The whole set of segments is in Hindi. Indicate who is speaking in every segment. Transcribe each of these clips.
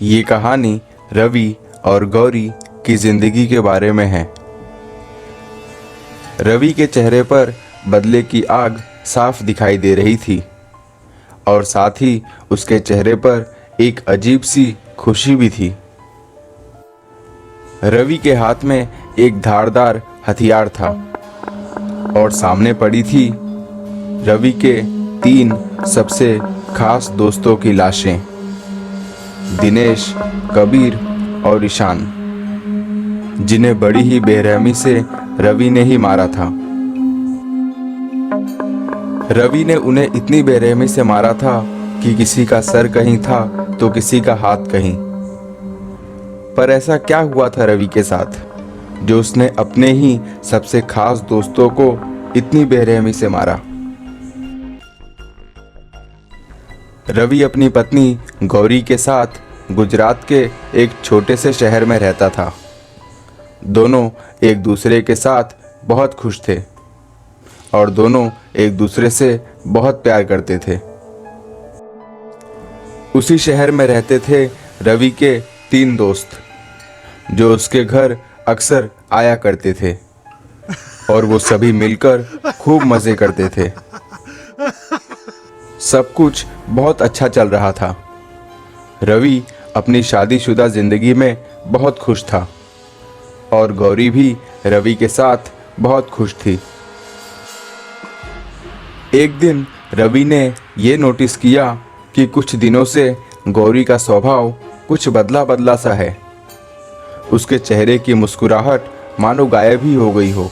Speaker 1: ये कहानी रवि और गौरी की जिंदगी के बारे में है। रवि के चेहरे पर बदले की आग साफ दिखाई दे रही थी और साथ ही उसके चेहरे पर एक अजीब सी खुशी भी थी। रवि के हाथ में एक धारदार हथियार था और सामने पड़ी थी रवि के 3 सबसे खास दोस्तों की लाशें, दिनेश, कबीर और ईशान, जिन्हें बड़ी ही बेरहमी से रवि ने ही मारा था। रवि ने उन्हें इतनी बेरहमी से मारा था कि किसी का सर कहीं था तो किसी का हाथ कहीं। पर ऐसा क्या हुआ था रवि के साथ जो उसने अपने ही सबसे खास दोस्तों को इतनी बेरहमी से मारा। रवि अपनी पत्नी गौरी के साथ गुजरात के एक छोटे से शहर में रहता था। दोनों एक दूसरे के साथ बहुत खुश थे और दोनों एक दूसरे से बहुत प्यार करते थे। उसी शहर में रहते थे रवि के 3 दोस्त जो उसके घर अक्सर आया करते थे और वो सभी मिलकर खूब मजे करते थे। सब कुछ बहुत अच्छा चल रहा था। रवि अपनी शादीशुदा जिंदगी में बहुत खुश था और गौरी भी रवि के साथ बहुत खुश थी। एक दिन रवि ने ये नोटिस किया कि कुछ दिनों से गौरी का स्वभाव कुछ बदला बदला सा है। उसके चेहरे की मुस्कुराहट मानो गायब ही हो गई हो।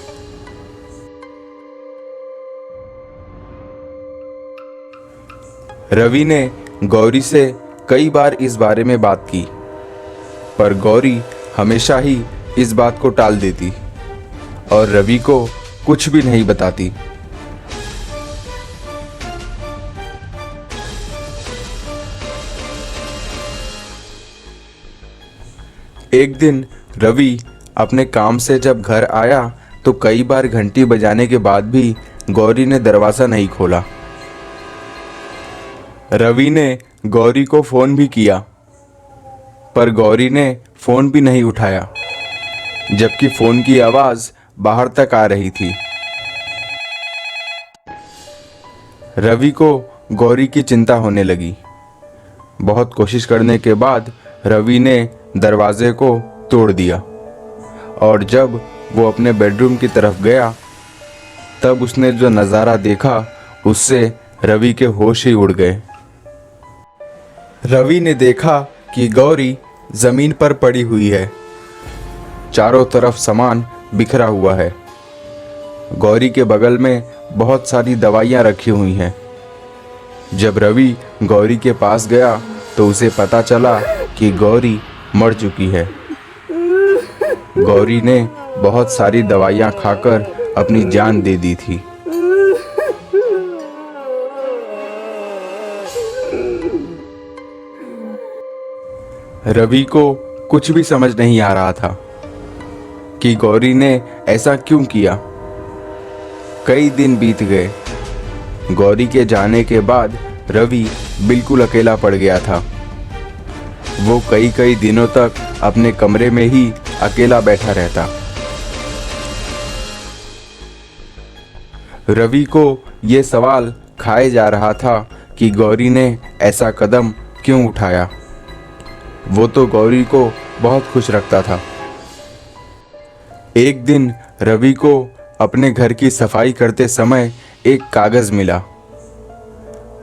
Speaker 1: रवि ने गौरी से कई बार इस बारे में बात की, पर गौरी हमेशा ही इस बात को टाल देती और रवि को कुछ भी नहीं बताती। एक दिन रवि अपने काम से जब घर आया तो कई बार घंटी बजाने के बाद भी गौरी ने दरवाजा नहीं खोला। रवि ने गौरी को फोन भी किया, पर गौरी ने फोन भी नहीं उठाया, जबकि फोन की आवाज बाहर तक आ रही थी। रवि को गौरी की चिंता होने लगी। बहुत कोशिश करने के बाद रवि ने दरवाजे को तोड़ दिया और जब वो अपने बेडरूम की तरफ गया तब उसने जो नज़ारा देखा उससे रवि के होश ही उड़ गए। रवि ने देखा कि गौरी जमीन पर पड़ी हुई है। चारों तरफ सामान बिखरा हुआ है। गौरी के बगल में बहुत सारी दवाइयाँ रखी हुई हैं। जब रवि गौरी के पास गया तो उसे पता चला कि गौरी मर चुकी है। गौरी ने बहुत सारी दवाइयाँ खाकर अपनी जान दे दी थी। रवि को कुछ भी समझ नहीं आ रहा था कि गौरी ने ऐसा क्यों किया। कई दिन बीत गए। गौरी के जाने के बाद रवि बिल्कुल अकेला पड़ गया था। वो कई दिनों तक अपने कमरे में ही अकेला बैठा रहता। रवि को ये सवाल खाए जा रहा था कि गौरी ने ऐसा कदम क्यों उठाया। वो तो गौरी को बहुत खुश रखता था। एक दिन रवि को अपने घर की सफाई करते समय एक कागज मिला।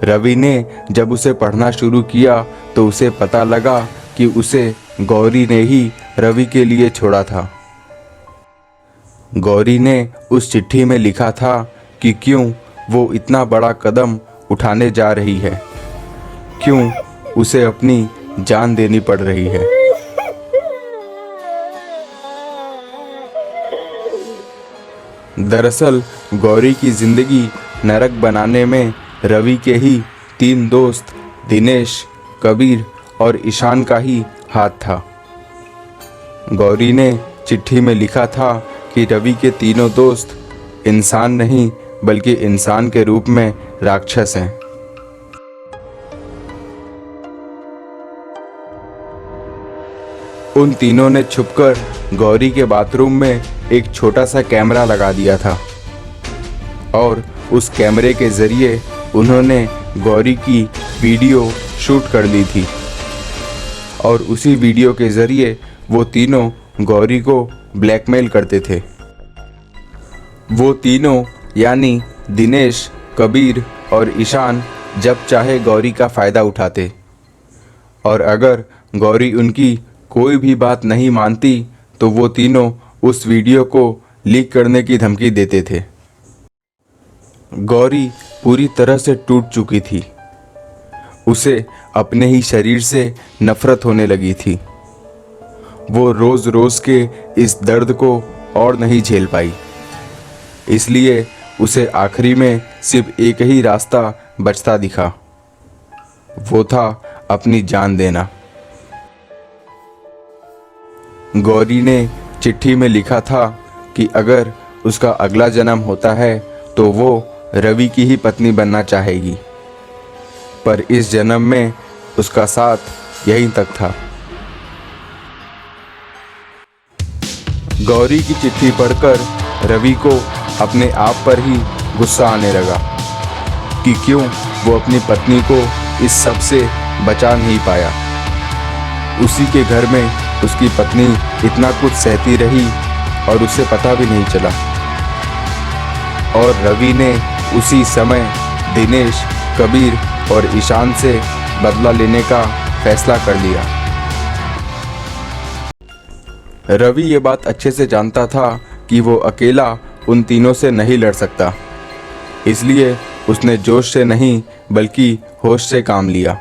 Speaker 1: रवि ने जब उसे पढ़ना शुरू किया तो उसे पता लगा कि उसे गौरी ने ही रवि के लिए छोड़ा था। गौरी ने उस चिट्ठी में लिखा था कि क्यों वो इतना बड़ा कदम उठाने जा रही है, क्यों उसे अपनी जान देनी पड़ रही है। दरअसल गौरी की जिंदगी नरक बनाने में रवि के ही 3 दोस्त दिनेश, कबीर और ईशान का ही हाथ था। गौरी ने चिट्ठी में लिखा था कि रवि के तीनों दोस्त इंसान नहीं बल्कि इंसान के रूप में राक्षस हैं। उन तीनों ने छुपकर गौरी के बाथरूम में एक छोटा सा कैमरा लगा दिया था और उस कैमरे के जरिए उन्होंने गौरी की वीडियो शूट कर ली थी और उसी वीडियो के जरिए वो तीनों गौरी को ब्लैकमेल करते थे। वो तीनों यानी दिनेश, कबीर और ईशान जब चाहे गौरी का फ़ायदा उठाते और अगर गौरी उनकी कोई भी बात नहीं मानती तो वो तीनों उस वीडियो को लीक करने की धमकी देते थे। गौरी पूरी तरह से टूट चुकी थी। उसे अपने ही शरीर से नफरत होने लगी थी। वो रोज़ रोज़ के इस दर्द को और नहीं झेल पाई, इसलिए उसे आखिरी में सिर्फ एक ही रास्ता बचता दिखा, वो था अपनी जान देना। गौरी ने चिट्ठी में लिखा था कि अगर उसका अगला जन्म होता है तो वो रवि की ही पत्नी बनना चाहेगी, पर इस जन्म में उसका साथ यहीं तक था। गौरी की चिट्ठी पढ़कर रवि को अपने आप पर ही गुस्सा आने लगा कि क्यों वो अपनी पत्नी को इस सब से बचा नहीं पाया। उसी के घर में उसकी पत्नी इतना कुछ सहती रही और उसे पता भी नहीं चला। और रवि ने उसी समय दिनेश, कबीर और ईशान से बदला लेने का फैसला कर लिया। रवि ये बात अच्छे से जानता था कि वो अकेला उन तीनों से नहीं लड़ सकता, इसलिए उसने जोश से नहीं बल्कि होश से काम लिया।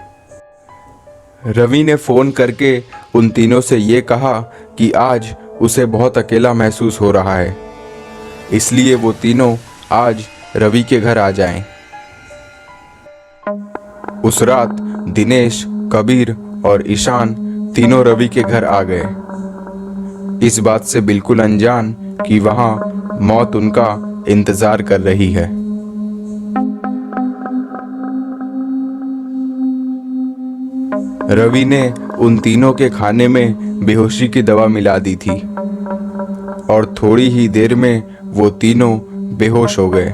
Speaker 1: रवि ने फ़ोन करके उन तीनों से ये कहा कि आज उसे बहुत अकेला महसूस हो रहा है, इसलिए वो तीनों आज रवि के घर आ जाएं। उस रात दिनेश, कबीर और ईशान तीनों रवि के घर आ गए, इस बात से बिल्कुल अनजान कि वहां मौत उनका इंतजार कर रही है। रवि ने उन तीनों के खाने में बेहोशी की दवा मिला दी थी और थोड़ी ही देर में वो तीनों बेहोश हो गए।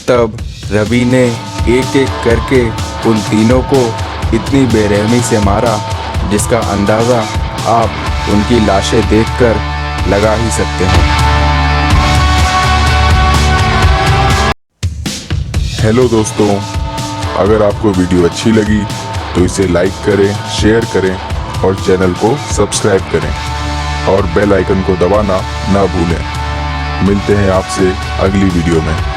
Speaker 1: तब रवि ने एक एक करके उन तीनों को इतनी बेरहमी से मारा जिसका अंदाज़ा आप उनकी लाशें देखकर लगा ही सकते हैं।
Speaker 2: हेलो दोस्तों, अगर आपको वीडियो अच्छी लगी तो इसे लाइक करें, शेयर करें और चैनल को सब्सक्राइब करें और बेल आइकन को दबाना ना भूलें। मिलते हैं आपसे अगली वीडियो में।